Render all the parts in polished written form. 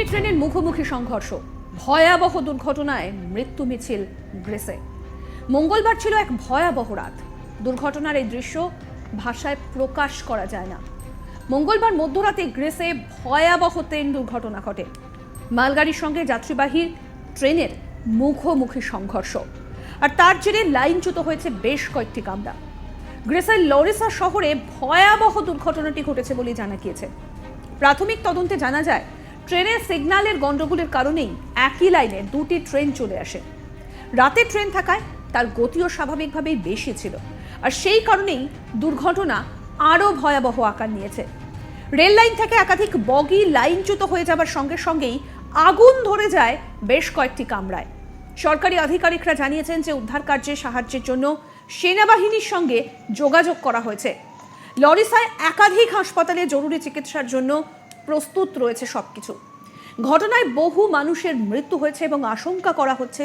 দুটি ট্রেনের মুখোমুখি সংঘর্ষ, ভয়াবহ দুর্ঘটনায় মৃত্যু মিছিল গ্রেসে। মঙ্গলবার ছিল এক ভয়াবহ রাত। দুর্ঘটনার এই দৃশ্য ভাষায় প্রকাশ করা যায় না। মঙ্গলবার মধ্যরাতে গ্রেসে ভয়াবহ ট্রেন দুর্ঘটনা ঘটে। মালগাড়ির সঙ্গে যাত্রীবাহী ট্রেনের মুখোমুখি সংঘর্ষ, আর তার জেরে লাইনচ্যুত হয়েছে বেশ কয়েকটি কামরা। গ্রেসের লরিসা শহরে ভয়াবহ দুর্ঘটনাটি ঘটেছে বলে জানা গিয়েছে। প্রাথমিক তদন্তে জানা যায়, ট্রেনের সিগন্যালের গন্ডগোলের কারণেই একই লাইনে দুটি ট্রেন চলে আসে। রাতে ট্রেন থাকায় তার গতিও স্বাভাবিকভাবেই বেশি ছিল, আর সেই কারণেই দুর্ঘটনা আরও ভয়াবহ আকার নিয়েছে। রেল লাইন থেকে একাধিক বগি লাইনচ্যুত হয়ে যাবার সঙ্গে সঙ্গেই আগুন ধরে যায় বেশ কয়েকটি কামরায়। সরকারি আধিকারিকরা জানিয়েছেন যে উদ্ধার কার্যে সাহায্যের জন্য সেনাবাহিনীর সঙ্গে যোগাযোগ করা হয়েছে। লরিসায় একাধিক হাসপাতালে জরুরি চিকিৎসার জন্য প্রস্তুত রয়েছে সবকিছু। ঘটনায় বহু মানুষের মৃত্যু হয়েছে এবং আশঙ্কা করা হচ্ছে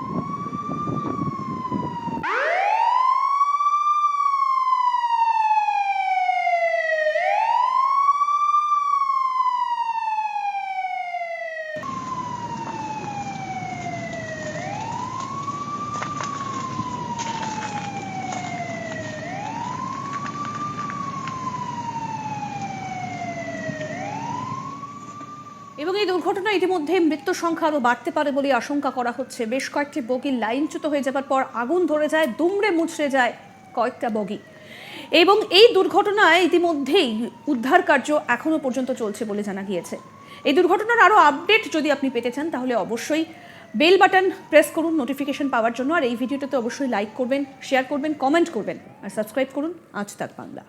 এবং এই দুর্ঘটনা ইতিমধ্যে মৃত্যুর সংখ্যা আরও বাড়তে পারে বলে আশঙ্কা করা হচ্ছে। বেশ কয়েকটি বগি লাইনচ্যুত হয়ে যাবার পর আগুন ধরে যায়, দুমড়ে মুচড়ে যায় কয়েকটা বগি। এবং এই দুর্ঘটনায় ইতিমধ্যেই উদ্ধার কার্য এখনো পর্যন্ত চলছে বলে জানা গিয়েছে। এই দুর্ঘটনার আরও আপডেট যদি আপনি পেতে চান তাহলে অবশ্যই বেল বাটন প্রেস করুন নোটিফিকেশন পাওয়ার জন্য। আর এই ভিডিওটাতে অবশ্যই লাইক করবেন, শেয়ার করবেন, কমেন্ট করবেন আর সাবস্ক্রাইব করুন আজ তাক বাংলা।